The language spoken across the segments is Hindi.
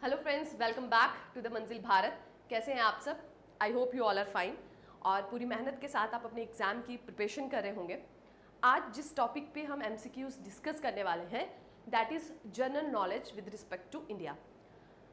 Hello friends, welcome back to the Manzil Bharat. कैसे हैं आप सब? I hope you all are fine और पूरी मेहनत के साथ आप अपने एग्ज़ाम की प्रिपरेशन कर रहे होंगे। आज जिस टॉपिक पे हम MCQs डिस्कस करने वाले हैं that is general knowledge with respect to India.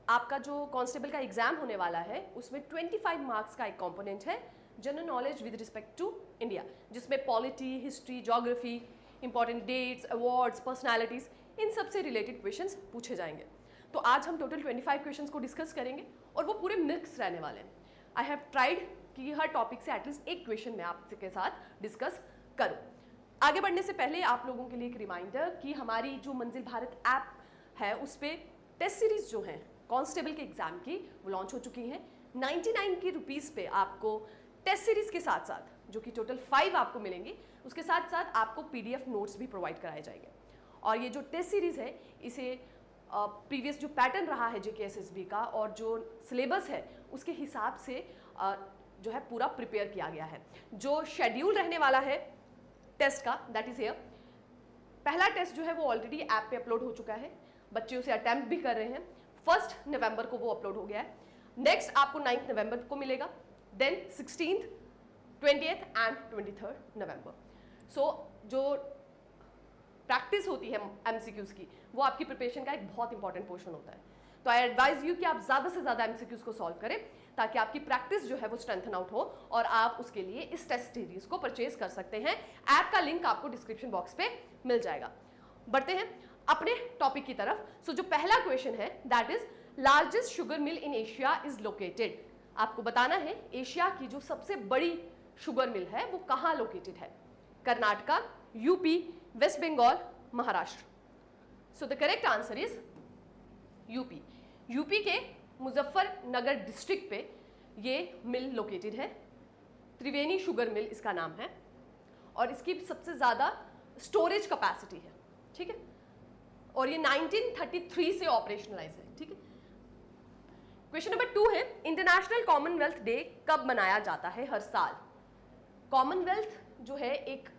आपका जो कांस्टेबल का एग्ज़ाम होने वाला है उसमें 25 मार्क्स का एक कॉम्पोनेंट है general knowledge with respect to India, जिसमें polity, history, geography, important dates, awards, personalities, इन सब से रिलेटेड क्वेश्चंस पूछे जाएंगे। तो आज हम टोटल 25 क्वेश्चंस को डिस्कस करेंगे और वो पूरे मिक्स रहने वाले हैं। आई हैव ट्राइड कि हर टॉपिक से एटलीस्ट एक क्वेश्चन मैं आपके साथ डिस्कस करूं। आगे बढ़ने से पहले आप लोगों के लिए एक रिमाइंडर कि हमारी जो मंजिल भारत ऐप है उस पर टेस्ट सीरीज जो है कांस्टेबल के एग्जाम की वो लॉन्च हो चुकी हैं। 99 की रुपीज़ पे आपको टेस्ट सीरीज के साथ साथ, जो कि टोटल 5 आपको मिलेंगी, उसके साथ साथ आपको PDF नोट्स भी प्रोवाइड कराए जाएंगे। और ये जो टेस्ट सीरीज है इसे प्रीवियस जो पैटर्न रहा है JKSSB का और जो सिलेबस है उसके हिसाब से जो है पूरा प्रिपेयर किया गया है। जो शेड्यूल रहने वाला है टेस्ट का दैट इज हियर। पहला टेस्ट जो है वो ऑलरेडी ऐप पे अपलोड हो चुका है, बच्चे उसे अटेम्प्ट भी कर रहे हैं। 1 नवंबर को वो अपलोड हो गया है। नेक्स्ट आपको 9 नवंबर को मिलेगा, then 16th, 20th and 23rd नवंबर। सो जो प्रैक्टिस होती है MCQs की वो आपकी प्रिपरेशन का एक बहुत इंपॉर्टेंट पोर्शन होता है। तो आई एडवाइज यू कि आप ज़्यादा से ज़्यादा MCQs को सॉल्व करें ताकि आपकी प्रैक्टिस जो है वो स्ट्रेंथन आउट हो और आप उसके लिए इस टेस्ट सीरीज को परचेज कर सकते हैं। ऐप का लिंक आपको डिस्क्रिप्शन बॉक्स पे मिल जाएगा। बढ़ते हैं अपने टॉपिक की तरफ। सो जो पहला क्वेश्चन है that is largest sugar mill in Asia is located. आपको बताना है एशिया की जो सबसे बड़ी शुगर मिल है वो कहाँ लोकेटेड है। Karnataka, UP, West Bengal, Maharashtra. So the correct answer is UP. UP के मुजफ्फरनगर डिस्ट्रिक्ट पे ये मिल लोकेटेड है। त्रिवेणी शुगर मिल इसका नाम है और इसकी सबसे ज़्यादा स्टोरेज कैपेसिटी है, ठीक है। और ये 1933 से ऑपरेशनलाइज है, ठीक है। क्वेश्चन नंबर 2 है इंटरनेशनल कॉमनवेल्थ डे कब मनाया जाता है हर साल। कॉमनवेल्थ जो है एक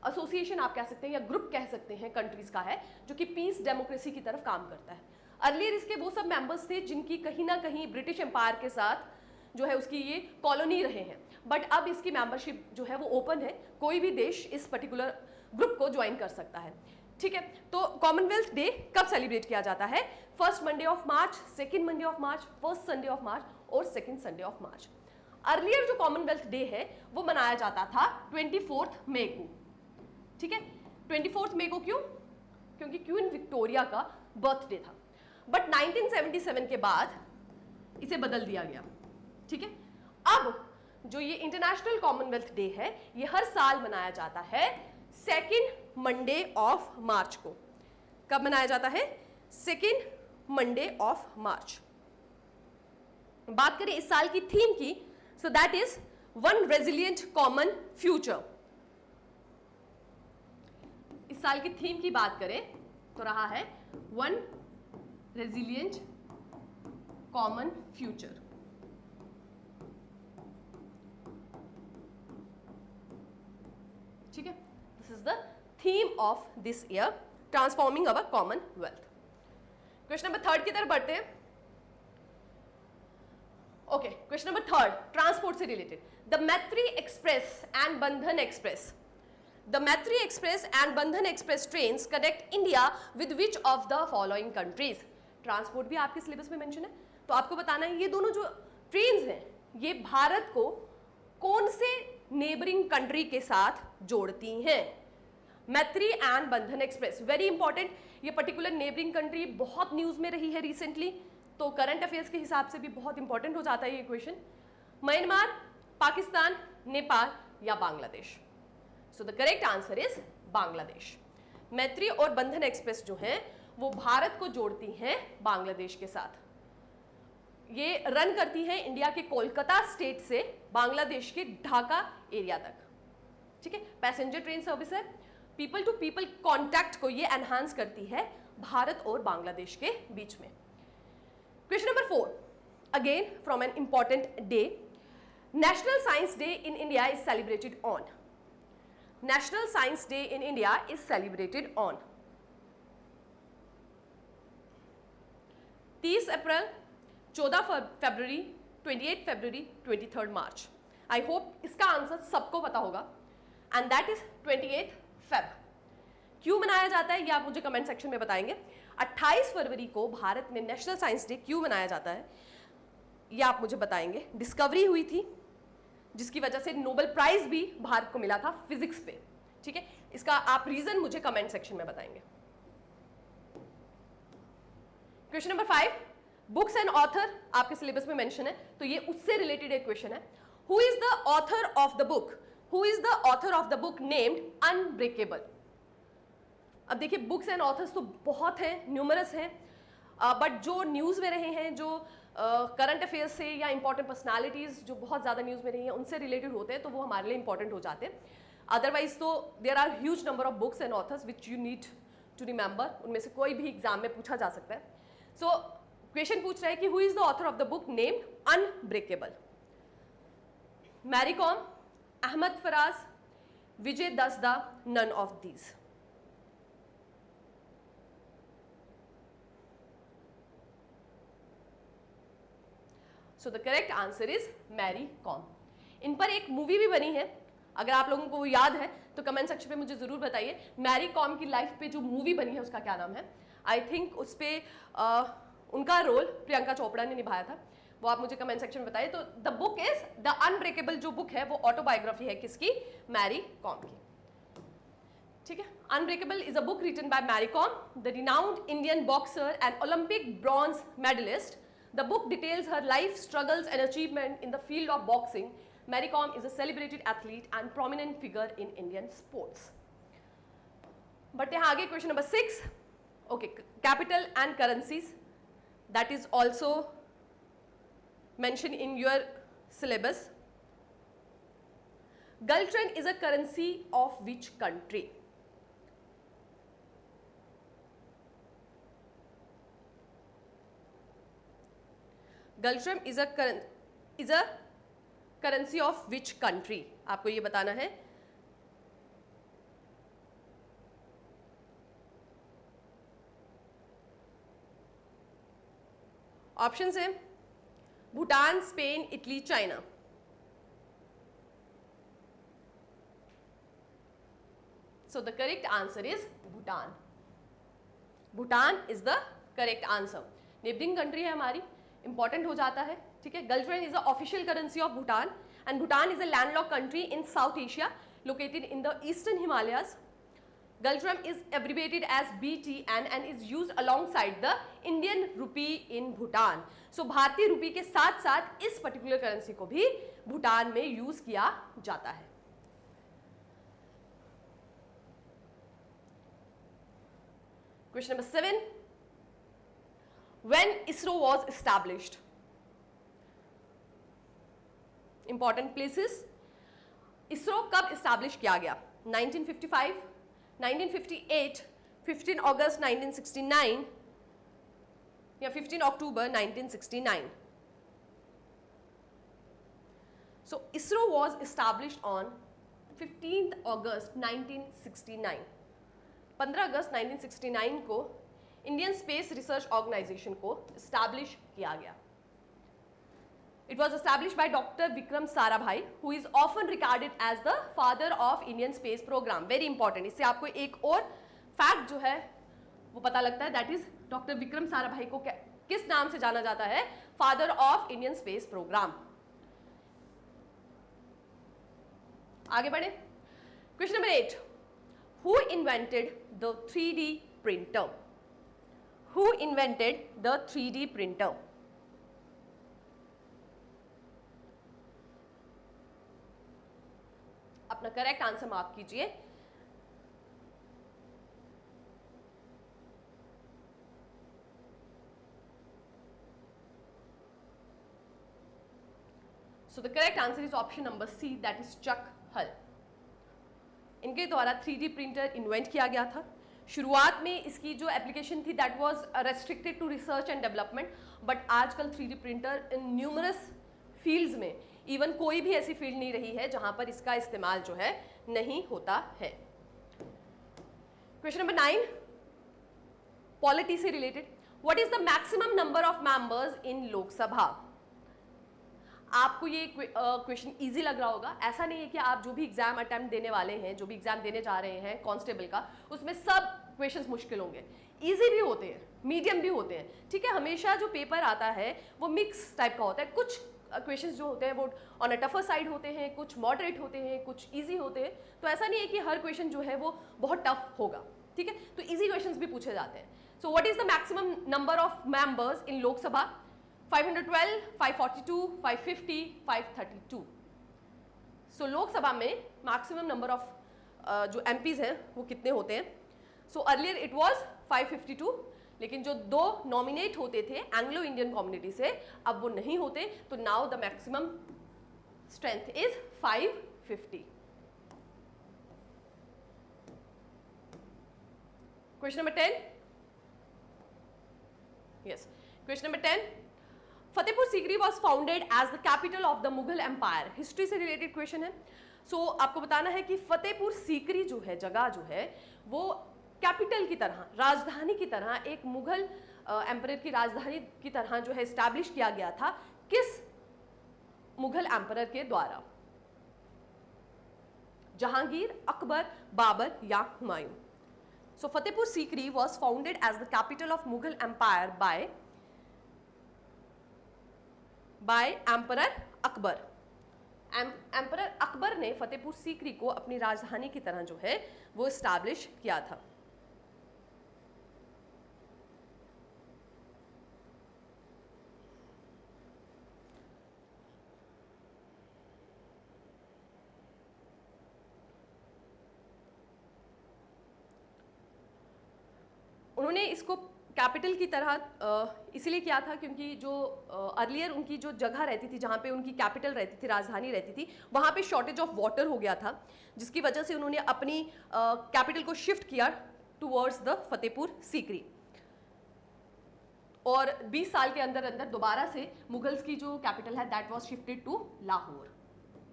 एसोसिएशन आप कह सकते हैं या ग्रुप कह सकते हैं कंट्रीज का है जो कि पीस डेमोक्रेसी की तरफ काम करता है। अर्लियर इसके वो सब मेंबर्स थे जिनकी कहीं ना कहीं ब्रिटिश एम्पायर के साथ जो है उसकी ये कॉलोनी रहे हैं, बट अब इसकी मेंबरशिप जो है वो ओपन है, कोई भी देश इस पर्टिकुलर ग्रुप को ज्वाइन कर सकता है, ठीक है। तो कॉमनवेल्थ डे कब सेलिब्रेट किया जाता है? 1st Monday of March, 2nd Monday of March, 1st Sunday of March और 2nd Sunday of March. Earlier जो कॉमनवेल्थ डे है वो मनाया जाता था 24 मई को, ठीक है। 24 मई को क्यों? क्योंकि क्वीन विक्टोरिया का बर्थडे था, बट 1977 के बाद इसे बदल दिया गया, ठीक है। अब जो ये इंटरनेशनल कॉमनवेल्थ डे है ये हर साल मनाया जाता है 2nd मंडे ऑफ मार्च को। कब मनाया जाता है? 2nd Monday of March. बात करें इस साल की थीम की, so that is one resilient common future. इस साल की थीम की बात करें तो रहा है वन रेजिलिएंट कॉमन फ्यूचर, ठीक है। This is the theme of this year, transforming our common wealth. Question number 3 की तरफ बढ़ते हैं। ओके, क्वेश्चन नंबर 3 ट्रांसपोर्ट से रिलेटेड। द मैत्री एक्सप्रेस एंड बंधन express The Maitri Express and Bandhan Express trains connect India with which of the following countries? Transport भी आपके सिलेबस में मेंशन है, तो आपको बताना है ये दोनों जो ट्रेन्स हैं ये भारत को कौन से नेबरिंग कंट्री के साथ जोड़ती हैं। मैत्री एंड बंधन एक्सप्रेस, वेरी इंपॉर्टेंट। ये पर्टिकुलर नेबरिंग कंट्री बहुत न्यूज में रही है रिसेंटली, तो करंट अफेयर्स के हिसाब से भी बहुत इंपॉर्टेंट हो जाता है ये क्वेश्चन। म्यांमार, पाकिस्तान, नेपाल या बांग्लादेश। सो the correct answer is Bangladesh. मैत्री और बंधन एक्सप्रेस जो है वो भारत को जोड़ती हैं बांग्लादेश के साथ। ये रन करती हैं इंडिया के कोलकाता स्टेट से बांग्लादेश के ढाका एरिया तक, ठीक है। पैसेंजर ट्रेन सर्विस है। पीपल टू पीपल कॉन्टैक्ट को ये एनहांस करती है भारत और बांग्लादेश के बीच में। Question number 4 again from an important day. National science day in India is celebrated on. National Science Day in India is celebrated on 30 April, 14 February, 28 February, 23 March. I hope इसका आंसर सबको पता होगा एंड दैट इज 28 फेब। क्यों मनाया जाता है ये आप मुझे कमेंट सेक्शन में बताएंगे। 28 फरवरी को भारत में नेशनल साइंस डे क्यों मनाया जाता है ये आप मुझे बताएंगे। डिस्कवरी हुई थी जिसकी वजह से नोबेल प्राइज भी भारत को मिला था फिजिक्स पे, ठीक है। इसका आप रीजन मुझे कमेंट सेक्शन में बताएंगे। Question number 5, books and author आपके सिलेबस में मेंशन है तो ये उससे रिलेटेड एक क्वेश्चन है। Who is the author of the book, who is the author of the book named unbreakable. अब देखिए बुक्स एंड ऑथर्स तो बहुत हैं, न्यूमरस हैं, बट जो न्यूज़ में रहे हैं, जो करंट अफेयर्स से या इंपॉर्टेंट पर्सनालिटीज जो बहुत ज़्यादा न्यूज़ में रही हैं उनसे रिलेटेड होते हैं तो वो हमारे लिए इंपॉर्टेंट हो जाते हैं। अदरवाइज तो there are huge number of books and authors which you need to remember, उनमें से कोई भी एग्जाम में पूछा जा सकता है। सो क्वेश्चन पूछ रहा है कि who is the author of the book named unbreakable. Mary Kom, Ahmad Faraz, Vijay Dasda, none of these. So the correct answer is Mary Kom. इन पर एक मूवी भी बनी है, अगर आप लोगों को याद है तो कमेंट सेक्शन पे मुझे जरूर बताइए मैरी कॉम की लाइफ पे जो मूवी बनी है उसका क्या नाम है। आई थिंक उस पर उनका रोल प्रियंका चोपड़ा ने निभाया था, वो आप मुझे कमेंट सेक्शन में बताइए। तो the book is the unbreakable, जो बुक है वो ऑटोबायोग्राफी है किसकी, मैरी कॉम की, ठीक है। Unbreakable is a book written by Mary Kom, the renowned Indian boxer and Olympic bronze medallist. The book details her life struggles and achievement in the field of boxing. Mary Kom is a celebrated athlete and prominent figure in Indian sports. But यहाँ आगे question number 6. Okay, capital and currencies. That is also mentioned in your syllabus. Gultran is a currency of which country? Ngultrum is a currency of which country, आपको ये बताना है। ऑप्शंस हैं Bhutan, Spain, Italy, China. So the correct answer is Bhutan. Bhutan is the correct answer. Neighbouring country है हमारी, इंपॉर्टेंट हो जाता है, ठीक है। Ngultrum is the official currency of Bhutan and Bhutan is a landlock country in South Asia located in the eastern Himalayas. Gultram is abbreviated as BTN and is used alongside the Indian rupee in Bhutan. So भारतीय रुपी के साथ साथ इस पर्टिकुलर करेंसी को भी भूटान में यूज किया जाता है। Question number 7. When ISRO was established? Important places. ISRO कब establish किया गया? 1955, 1958, 15 अगस्त 1969 या 15 अक्टूबर 1969. So ISRO was established on 15th August 1969. 15 अगस्त 1969 को इंडियन स्पेस रिसर्च ऑर्गेनाइजेशन को एस्टैब्लिश किया गया। It was established by Dr. Vikram Sarabhai, who is often regarded as the father of Indian space program. Very important. इससे आपको एक और फैक्ट जो है वो पता लगता है, that is Dr. Vikram Sarabhai को किस नाम से जाना जाता है? Father of Indian space program. आगे बढ़े। Question number 8. Who invented the 3D printer? Who invented the 3D printer? अपना करेक्ट आंसर मार्क कीजिए। So the correct answer is option number C, that is Chuck Hull. इनके द्वारा 3D प्रिंटर इन्वेंट किया गया था। शुरुआत में इसकी जो एप्लीकेशन थी that was restricted to research and development, but आजकल 3D printer in numerous fields में, इवन कोई भी ऐसी फील्ड नहीं रही है जहां पर इसका इस्तेमाल जो है नहीं होता है। क्वेश्चन नंबर 9, पॉलिटी से related. What is the maximum number of members in Lok Sabha? आपको ये क्वेश्चन इजी लग रहा होगा। ऐसा नहीं है कि आप जो भी एग्जाम अटेम्प्ट देने वाले हैं, जो भी एग्जाम देने जा रहे हैं कांस्टेबल का, उसमें सब क्वेश्चंस मुश्किल होंगे। इजी भी होते हैं, मीडियम भी होते हैं, ठीक है। हमेशा जो पेपर आता है वो मिक्स टाइप का होता है। कुछ क्वेश्चंस जो होते हैं वो ऑन अ टफर साइड होते हैं, कुछ मॉडरेट होते हैं, कुछ इजी होते हैं। तो ऐसा नहीं है कि हर क्वेश्चन जो है वो बहुत टफ होगा, ठीक है। तो इजी क्वेश्चंस भी पूछे जाते हैं। So what is the maximum number of members in Lok Sabha? 512, 542, 550, 532। सो लोकसभा में मैक्सिमम नंबर ऑफ जो एमपीज हैं वो कितने होते हैं? सो अर्लियर इट वाज 552, लेकिन जो 2 नॉमिनेट होते थे एंग्लो इंडियन कम्युनिटी से, अब वो नहीं होते। तो now the maximum strength is 550। Question number 10। Yes, question number 10। Fatehpur Sikri was founded as the capital of the Mughal empire. History से रिलेटेड क्वेश्चन है। सो आपको बताना है कि फतेहपुर सीकरी जो है, जगह जो है, वो कैपिटल की तरह, राजधानी की तरह, एक मुगल एम्परर की राजधानी की तरह जो है एस्टैब्लिश किया गया था। किस मुगल एम्परर के द्वारा? जहांगीर, अकबर, बाबर या Humayun? So Fatehpur Sikri was founded as the capital of Mughal empire by emperor Akbar. Emperor Akbar ने फतेहपुर सीकरी को अपनी राजधानी की तरह जो है वो एस्टैब्लिश किया था। उन्होंने इसको कैपिटल की तरह इसलिए किया था क्योंकि जो अर्लियर उनकी जो जगह रहती थी, जहाँ पे उनकी कैपिटल रहती थी, राजधानी रहती थी, वहाँ पे शॉर्टेज ऑफ वाटर हो गया था, जिसकी वजह से उन्होंने अपनी कैपिटल को शिफ्ट किया टुवर्ड्स द फतेहपुर सीकरी। और 20 साल के अंदर अंदर दोबारा से मुगल्स की जो कैपिटल है that was shifted to Lahore,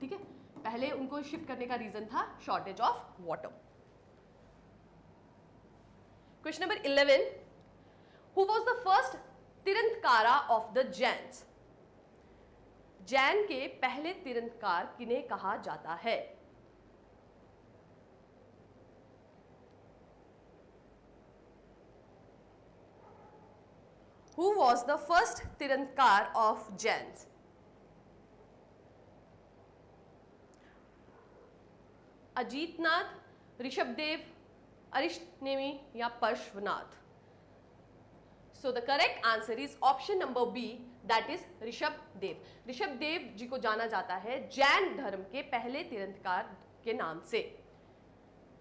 ठीक है। पहले उनको शिफ्ट करने का रीजन था shortage of water. Question number 11। Who was the first Tirthankara of the Jains? Jain के पहले तीरंदकार किन्हें कहा जाता है? Who was the first तीरंदकार of Jains? Ajitnath, Rishabhdev, Arishtanemi या Parshvanath? So the correct answer is option number B, that is Rishabhdev. Rishabhdev जी को जाना जाता है जैन धर्म के पहले तीरंदकार के नाम से,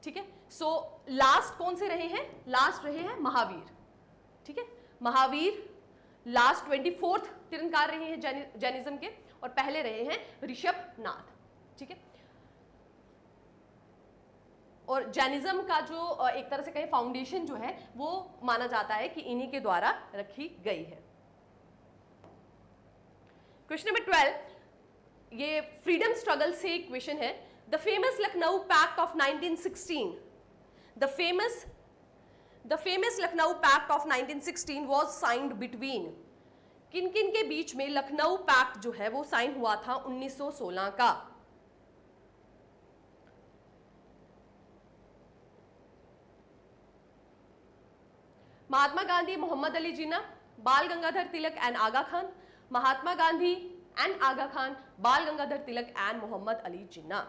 ठीक है। सो लास्ट कौन से रहे हैं? लास्ट रहे हैं महावीर, ठीक है। महावीर लास्ट 24th तीरंदकार रहे हैं जैनिज्म के, और पहले रहे हैं ऋषभनाथ, ठीक है। और जैनिज्म का जो एक तरह से कहें फाउंडेशन जो है वो माना जाता है कि इन्हीं के द्वारा रखी गई है। क्वेश्चन नंबर 12, ये फ्रीडम स्ट्रगल से क्वेश्चन है। The famous Lucknow pact of 1916, the famous Lucknow pact of 1916 was signed between, किन किन के बीच में लखनऊ पैक्ट जो है वो साइन हुआ था 1916 का? Mahatma Gandhi, Mohammad Ali Jinnah, Bal Gangadhar Tilak and Aga Khan? Mahatma Gandhi and Aga Khan, Bal Gangadhar Tilak and Mohammad Ali Jinnah.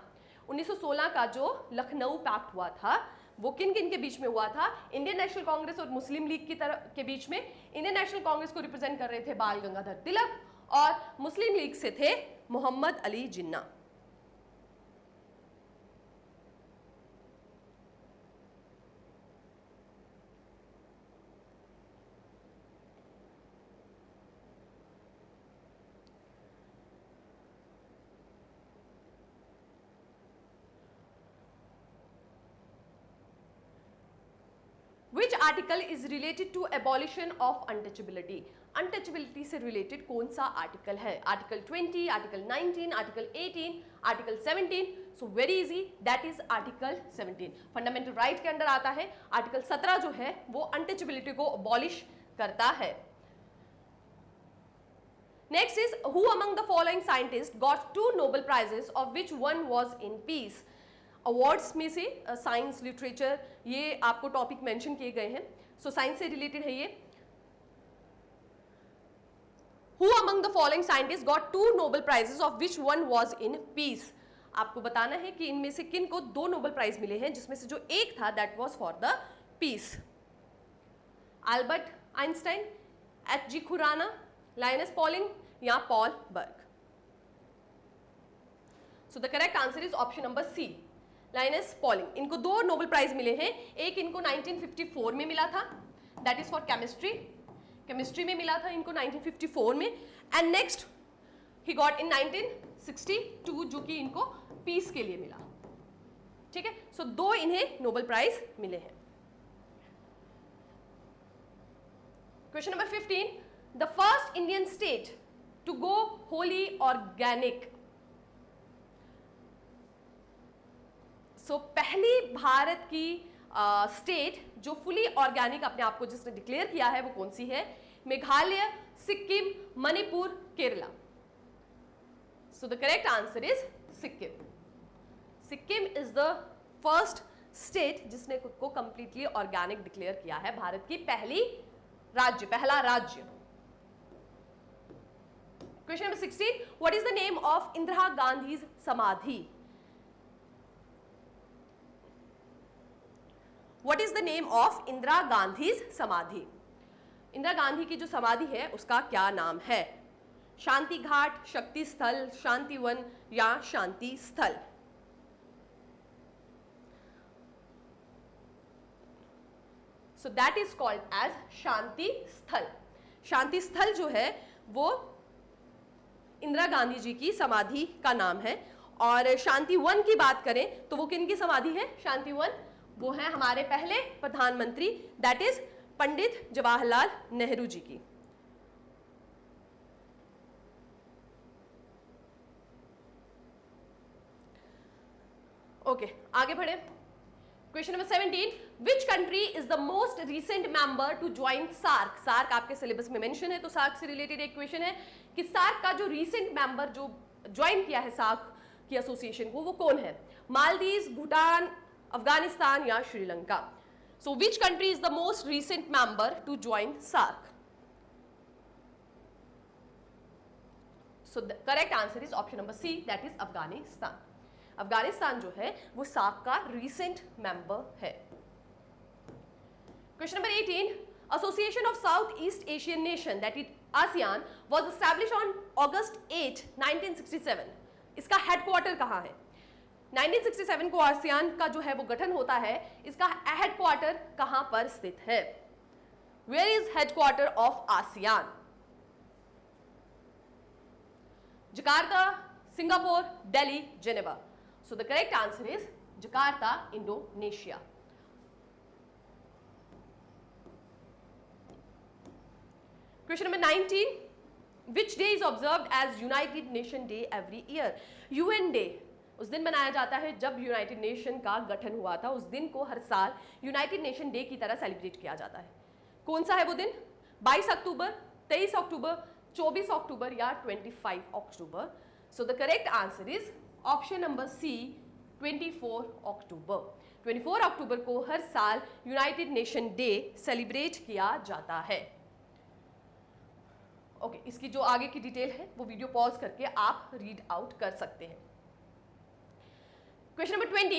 1916 का जो लखनऊ पैक्ट हुआ था वो किन किन के बीच में हुआ था? इंडियन नेशनल कांग्रेस और मुस्लिम लीग की तरफ के बीच में। इंडियन नेशनल कांग्रेस को रिप्रेजेंट कर रहे थे बाल गंगाधर तिलक, और मुस्लिम लीग से थे मोहम्मद अली जिन्ना। Which article is related to abolition of untouchability? Untouchability से रिलेटेड कौन सा आर्टिकल है? Article 20, article 19, article 18, article 17? So very easy, that is article 17। Fundamental right के अंडर आता है। आर्टिकल 17 जो है वो अनटचेबिलिटी को अबॉलिश करता है। Next is who among the following scientist got 2 Nobel prizes of which one was in peace. Awards में से साइंस लिटरेचर ये आपको टॉपिक मेंशन किए गए हैं, सो साइंस से रिलेटेड है ये। Who among the following scientists got 2 Nobel prizes of which one was in peace? आपको बताना है कि इनमें से किन को 2 नोबेल प्राइज मिले हैं, जिसमें से जो एक था that was for the peace. Albert Einstein, H G. Khorana, Linus Pauling या Paul Berg. So the correct answer is option number C, Linus Pauling. इनको 2 नोबेल प्राइज मिले हैं, एक इनको 1954 में मिला था दैट इज फॉर केमिस्ट्री में मिला था इनको 1954 में, and next he got in 1962 जो कि इनको पीस के लिए मिला। ठीक है, सो 2 इन्हें नोबेल प्राइज मिले हैं। Question number 15, the first Indian state to go wholly organic. So पहली भारत की स्टेट जो फुली ऑर्गेनिक अपने आप को जिसने डिक्लेयर किया है वो कौन सी है? मेघालय, सिक्किम, मणिपुर, केरला। सो the correct answer is Sikkim. Sikkim is the first state जिसने खुद को कंप्लीटली ऑर्गेनिक डिक्लेयर किया है, भारत की पहला राज्य। Question number 16, what is the name of Indira Gandhi समाधि? What is the name of Indira Gandhi समाधि? इंदिरा गांधी की जो समाधि है उसका क्या नाम है? शांति घाट, शक्ति स्थल, शांतिवन या शांति स्थल? So that is called as शांति स्थल। शांति स्थल जो है वो इंदिरा गांधी जी की समाधि का नाम है। और शांतिवन की बात करें तो वो किन की समाधि है? शांतिवन वो है हमारे पहले प्रधानमंत्री दैट इज पंडित जवाहरलाल नेहरू जी की। ओके, आगे बढ़े। Question number 17, which country is the most recent member to join SAARC? SAARC आपके सिलेबस में मेंशन है, तो सार्क से रिलेटेड एक क्वेश्चन है कि सार्क का जो रिसेंट मेंबर जो ज्वाइन किया है सार्क की एसोसिएशन को वो कौन है? मालदीव, भूटान, अफगानिस्तान या Sri Lanka? So which country is the most recent member to join SAARC? So the correct answer is option number C that is Afghanistan. Afghanistan जो है वो सार्क का रिसेंट मेंबर है। Question number 18, association of South East Asian nation that is ASEAN was established on August 8, 1967। इसका हेडक्वार्टर कहां है? 1967 को आसियान का जो है वो गठन होता है, इसका हेडक्वार्टर कहां पर स्थित है? Where is headquarter of ASEAN? Jakarta, Singapore, Delhi, Geneva? So the correct answer is Jakarta, Indonesia. Question number 19, which day is observed as United Nation day every year? UN day उस दिन मनाया जाता है जब यूनाइटेड नेशन का गठन हुआ था। उस दिन को हर साल यूनाइटेड नेशन डे की तरह सेलिब्रेट किया जाता है। कौन सा है वो दिन? 22 अक्टूबर, 23 अक्टूबर, 24 अक्टूबर या 25 October? So the correct answer is option number C, 24 October. 24 October को हर साल यूनाइटेड नेशन डे सेलिब्रेट किया जाता है। ओके, इसकी जो आगे की डिटेल है वो वीडियो पॉज करके आप रीड आउट कर सकते हैं। Question number 20.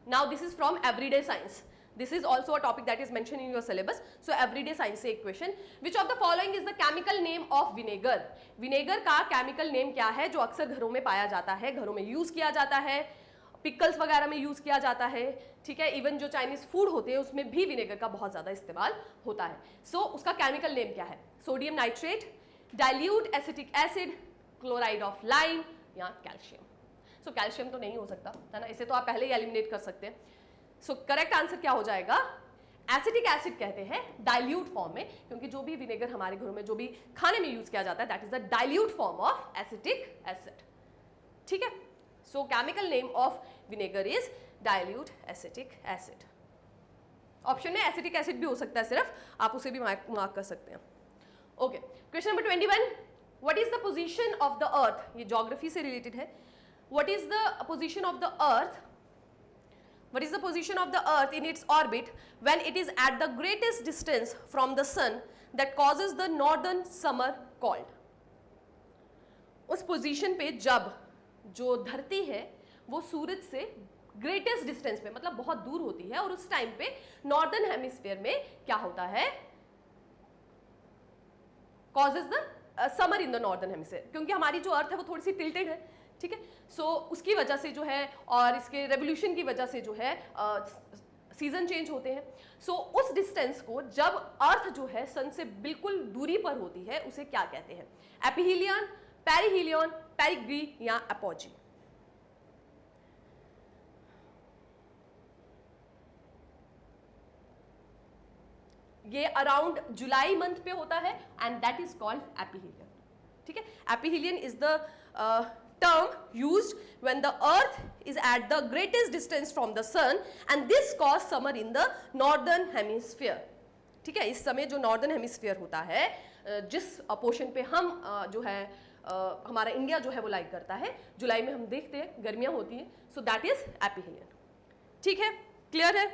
Now this is from everyday science. This is also a topic that is mentioned in your syllabus. So everyday science से एक question. Which of the following is the chemical name of vinegar? Vinegar का chemical name क्या है जो अक्सर घरों में पाया जाता है, घरों में यूज किया जाता है, पिकल्स वगैरह में यूज किया जाता है। ठीक है, इवन जो चाइनीज फूड होते हैं उसमें भी विनेगर का बहुत ज्यादा इस्तेमाल होता है। सो उसका केमिकल नेम क्या है? Sodium nitrate, dilute acetic acid, chloride of lime या कैल्शियम? सो कैल्शियम तो नहीं हो सकता है ना, इसे तो आप पहले ही एलिमिनेट कर सकते हैं। सो करेक्ट आंसर क्या हो जाएगा? एसिटिक एसिड कहते हैं डाइल्यूट फॉर्म में, क्योंकि जो भी विनेगर हमारे घरों में जो भी खाने में यूज किया जाता है that is the dilute form of acetic acid. ठीक है, सो chemical name of vinegar is dilute acetic acid. Option में एसिटिक एसिड भी हो सकता है सिर्फ, आप उसे भी मार्क कर सकते हैं। Okay, question number 21, what is the position of the earth, ये ज्योग्राफी से रिलेटेड है। What is the position of the earth, what is the position of the earth in its orbit when it is at the greatest distance from the sun that causes the northern summer cold? उस पोजीशन पे जब जो धरती है वो सूरज से ग्रेटेस्ट डिस्टेंस पे, मतलब बहुत दूर होती है, और उस टाइम पे नॉर्दर्न हेमिस्फीयर में क्या होता है, causes the summer in the northern hemisphere, क्योंकि हमारी जो अर्थ है वो थोड़ी सी टिल्टेड है, ठीक है। सो उसकी वजह से जो है, और इसके रेवोल्यूशन की वजह से जो है सीजन चेंज होते हैं। सो उस डिस्टेंस को जब अर्थ जो है सन से बिल्कुल दूरी पर होती है उसे क्या कहते हैं, एपिहीलियन, पेरिहीलियन, पेरिग्री या एपोजी? ये अराउंड जुलाई मंथ पे होता है and that is called aphelion, ठीक है। Aphelion is the term used when the earth is at the greatest distance from the sun and this cause summer in the northern hemisphere, ठीक है। इस समय जो नॉर्दर्न हेमिस्फीयर होता है, जिस पोर्शन पे हम जो है हमारा इंडिया जो है वो लाइक करता है, जुलाई में हम देखते हैं गर्मियां होती हैं, सो दैट इज एपिहीलियन, ठीक है। क्लियर है?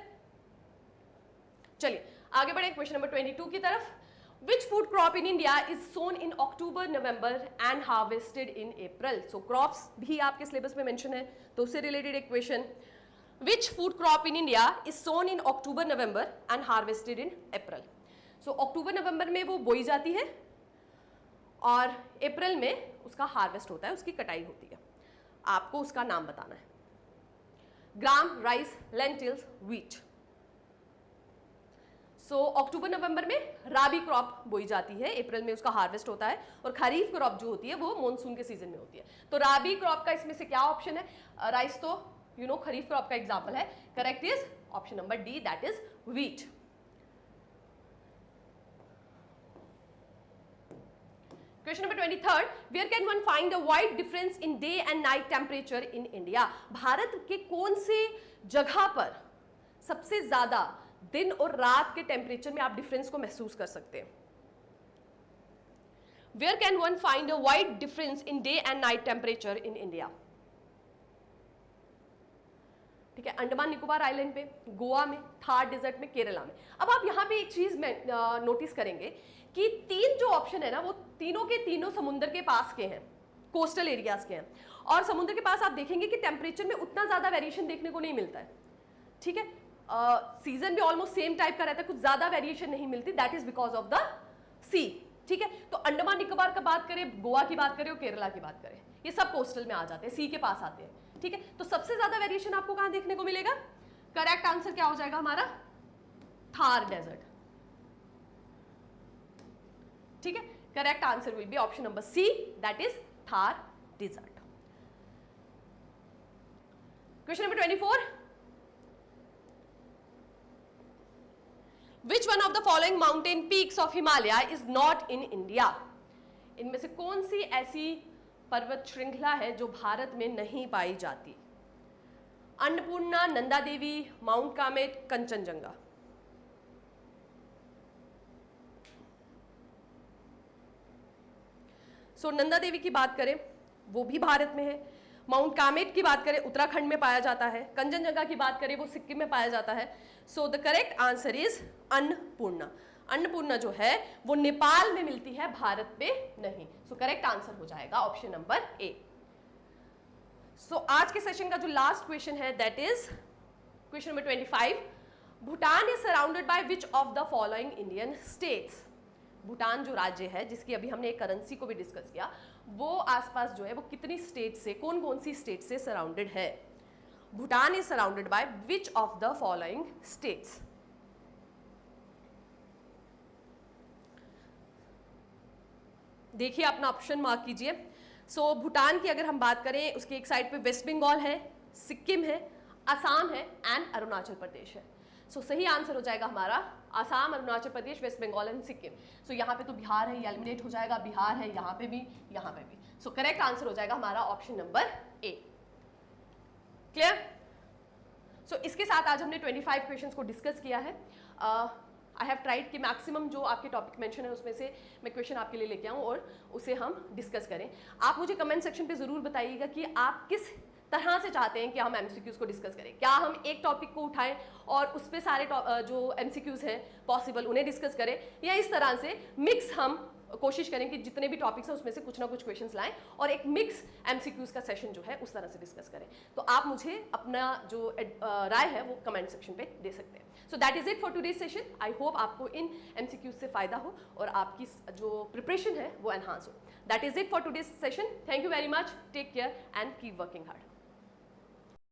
चलिए आगे बढ़े क्वेश्चन नंबर 22 की तरफ। Which food crop in India is sown in October, November and harvested in April? So crops भी आपके सिलेबस में मेंशन है, तो उससे रिलेटेड एक question. Which food crop in India is sown in October, November and harvested in April? So अक्टूबर नवंबर में वो बोई जाती है और अप्रैल में उसका हार्वेस्ट होता है, उसकी कटाई होती है। आपको उसका नाम बताना है। ग्राम, राइस, लेंटिल्स, व्हीट। सो अक्टूबर नवंबर में राबी क्रॉप बोई जाती है, अप्रैल में उसका हार्वेस्ट होता है, और खरीफ क्रॉप जो होती है वो मॉनसून के सीजन में होती है। तो राबी क्रॉप का इसमें से क्या ऑप्शन है? राइस तो यू नो खरीफ क्रॉप का एग्जांपल है। Correct is option number D, that is wheat. Question number 23, where can one find the wide difference in day and night temperature in India? Bharat के कौन से जगह पर सबसे ज्यादा दिन और रात के टेम्परेचर में आप डिफरेंस को महसूस कर सकते हैं? Where can one find a wide difference in day and night temperature in India? ठीक है, अंडमान निकोबार आइलैंड पे, गोवा में, थार डेजर्ट में, केरला में। अब आप यहां पे एक चीज में नोटिस करेंगे कि तीन जो ऑप्शन है ना, वो तीनों के तीनों समुद्र के पास के हैं, कोस्टल एरियाज के हैं, और समुद्र के पास आप देखेंगे कि टेम्परेचर में उतना ज्यादा वेरिएशन देखने को नहीं मिलता है, ठीक है। सीजन भी ऑलमोस्ट सेम टाइप का रहता है, कुछ ज्यादा वेरिएशन नहीं मिलती, that is because of the sea, ठीक है। तो अंडमान निकोबार का बात करें, गोवा की बात करें और केरला की बात करें, ये सब कोस्टल में आ जाते हैं, सी के पास आते हैं, ठीक है। तो सबसे ज्यादा वेरिएशन आपको कहां देखने को मिलेगा? करेक्ट आंसर क्या हो जाएगा हमारा? थार डेजर्ट, ठीक है। Correct answer will be option number C, that is Thar desert. Question number 24, Which one of the following mountain peaks of Himalaya is not in India? इनमें से कौन सी ऐसी पर्वत श्रृंखला है जो भारत में नहीं पाई जाती? अन्नपूर्णा, नंदा देवी, माउंट कामेट, कंचनजंगा। सो नंदा देवी की बात करें वो भी भारत में है, माउंट कामेट की बात करें उत्तराखंड में पाया जाता है, कंचनजंगा की बात करें वो सिक्किम में पाया जाता है। सो the correct answer is Annapurna. Annapurna जो है वो नेपाल में मिलती है, भारत में नहीं। सो करेक्ट आंसर हो जाएगा ऑप्शन नंबर ए। सो आज के सेशन का जो लास्ट क्वेश्चन है that is question number 25, Bhutan is surrounded by which of the following Indian states? Bhutan जो राज्य है, जिसकी अभी हमने एक करेंसी को भी डिस्कस किया, वो आसपास जो है वो कितनी स्टेट से, कौन कौन सी स्टेट से सराउंडेड है? Bhutan is surrounded by which of the following states? देखिए अपना ऑप्शन मार्क कीजिए। सो भूटान की अगर हम बात करें, उसकी एक साइड पे वेस्ट बंगाल है, सिक्किम है, असम है एंड अरुणाचल प्रदेश है। सो सही आंसर हो जाएगा हमारा असम, अरुणाचल प्रदेश, वेस्ट बंगाल एंड सिक्किम। सो यहाँ पे तो बिहार है, ये एलिमिनेट हो जाएगा, बिहार है यहाँ पे भी, यहाँ पे भी। सो करेक्ट आंसर हो जाएगा हमारा ऑप्शन नंबर ए। क्लियर? सो इसके साथ आज हमने 25 क्वेश्चंस को डिस्कस किया है। आई हैव ट्राइड कि मैक्सिमम जो आपके टॉपिक मेंशन है उसमें से मैं क्वेश्चन आपके लिए लेके आऊँ और उसे हम डिस्कस करें। आप मुझे कमेंट सेक्शन पे ज़रूर बताइएगा कि आप किस तरह से चाहते हैं कि हम एमसीक्यूज़ को डिस्कस करें। क्या हम एक टॉपिक को उठाएं और उस पर सारे जो एमसीक्यूज़ हैं पॉसिबल उन्हें डिस्कस करें, या इस तरह से मिक्स हम कोशिश करें कि जितने भी टॉपिक्स हैं उसमें से कुछ ना कुछ क्वेश्चंस लाएं और एक मिक्स एमसीक्यूज़ का सेशन जो है उस तरह से डिस्कस करें। तो आप मुझे अपना जो राय है वो कमेंट सेक्शन पे दे सकते हैं। So that is it for today's session. I hope आपको इन एमसीक्यूज़ से फ़ायदा हो और आपकी जो प्रिपरेशन है वो एनहांस हो। That is it for today's session. Thank you very much, take care and keep working hard.